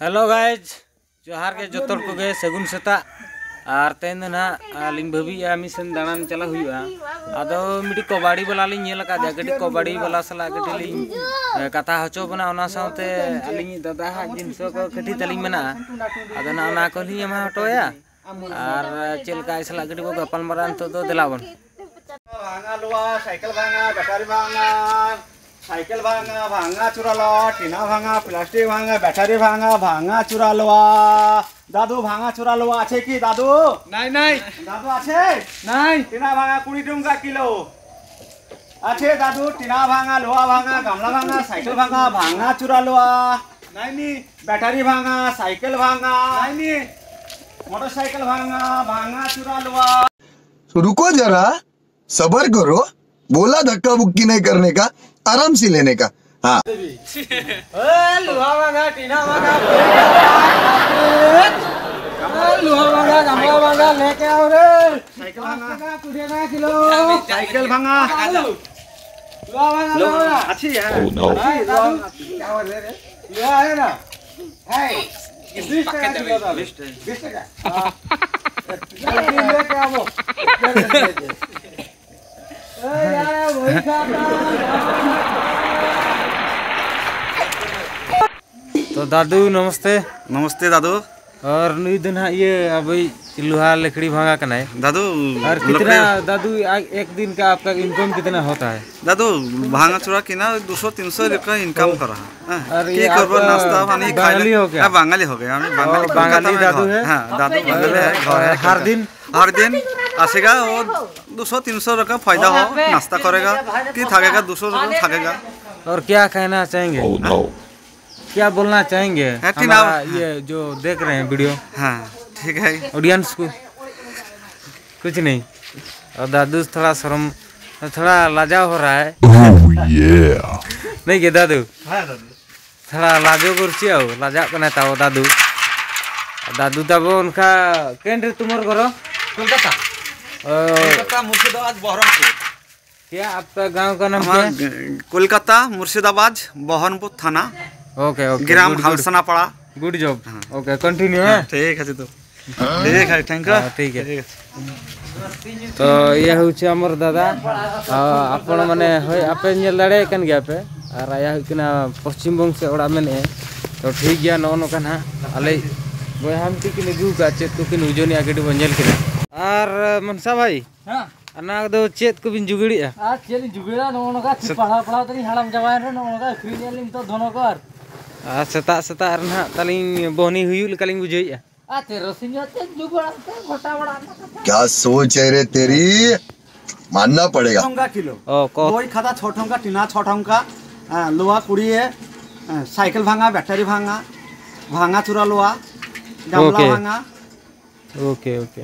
Hello guys जोहार के जोतर को गे सगुन सेता और तेन ना लिंग भाभी मिशन दानान चला हुआ आदो मिडी कबाड़ी वाला लिंग नेल का गड्डी कबाड़ी वाला सला गड्डी लिंग कथा हचो बना ओना साथे अलिंग दादा हा जिनसो को कटी तलिंग मना आदो ना ओना को लिंग मा हटोया और चेलका इसला गड्डी को गपल मरान तो दिलावन भांगा लोआ साइकिल भांगा बैटरी भांगा साइकिल भांगा भांगा चुरा लो टीना भांगा प्लास्टिक भांगा बैटरी भांगा भांगा चुरा लोआ दादू भांगा चुरा लोआ आछे की दादू नहीं नहीं दादू आछे नहीं टीना भांगा 20 टका किलो आछे दादू टीना भांगा लोहा भांगा गामला भांगा साइकिल भांगा भांगा चुरा लोआ नहीं बैटरी भांगा साइकिल भांगा नहीं मोटरसाइकिल भांगा भांगा चुरा लोआ। रुको जरा सबर करो, बोला धक्का बुक्की नहीं करने का, आराम से लेने का। हाँ लोहा भांगा टीना भांगा लोहा भांगा गामला भांगा लेके आओ रे साइकिल भांगा 20 किलो साइकिल भांगा लोहा भांगा लोहा अच्छी है लोहा है ना है 20 टका किलो 20 टका लेके आओ यार वही खाता। तो दादू नमस्ते। नमस्ते दादू। और नुई दिन ये अभी लोहा लकड़ी भांगा का नहीं दादू और कितना दादू एक दिन का आपका इनकम कितना होता है? दादू भांगा चुरा की ना 200-300 रुपया इनकम कर रहा है। और ये नाश्ता पानी बंगाली हो गया? बंगाली हो गया, बंगाली दादू है। हाँ दादू बंगाली है, घर है। हर दिन आसेगा और 200-300 रुपया फायदा हो, नाश्ता करेगा कि थकेगा 200 रुपया थकेगा। और क्या कहना चाहेंगे क्या बोलना चाहेंगे हमारा ये जो देख रहे हैं वीडियो? हाँ ठीक है ऑडियंस को कुछ नहीं। और दादू थोड़ा शर्म थोड़ा लाजा हो रहा है नहीं के दादू थोड़ा लाजो कुर्सी आओ लाजा कने ताओ दादू दादू तब उनका केंद्र तुम्हारे घर कोलकाता मुर्शिदाबाद बहरमपुर। क्या आपका गांव का नाम क्या है? कोलकाता मुर्शिदाबाद बहरमपुर थाना। ओके ओके ग्राम हलसना पड़ा। Good job. ओके कंटिन्यू है। ठीक है तो ठीक है थैंक यू। ठीक है तो ये होचे हमर दादा आपण माने होय आपे नेल दाड़े कन गया पे और आया किना पश्चिम बंग से ओड़ा मेने तो ठीक गया नो नो कना अले बोय हम ती किने गु का चेत को किन उजोनी आगेडी बंजल किना और मनसा भाई हां अना दो चेत को बिन जुगड़ी आ चेत जुगड़ा नो नो का पढ़ा पढ़ा तनी हालम जवाय रे नो नो का क्रिनियलिंग तो दोनो कर सेता सेता रना तलिंग बोनी हुयुल कलिंग बुझैया आते रसिन्या ते जुगड़ा ते घोटा बड़ा। क्या सोच है रे तेरी, मानना पड़ेगा। 6 किलो कोई खाता 6 टका टीना 6 टका लोहा 20 है साइकिल भांगा बैटरी भांगा भांगा चुरा लोहा गामला भांगा। Okay okay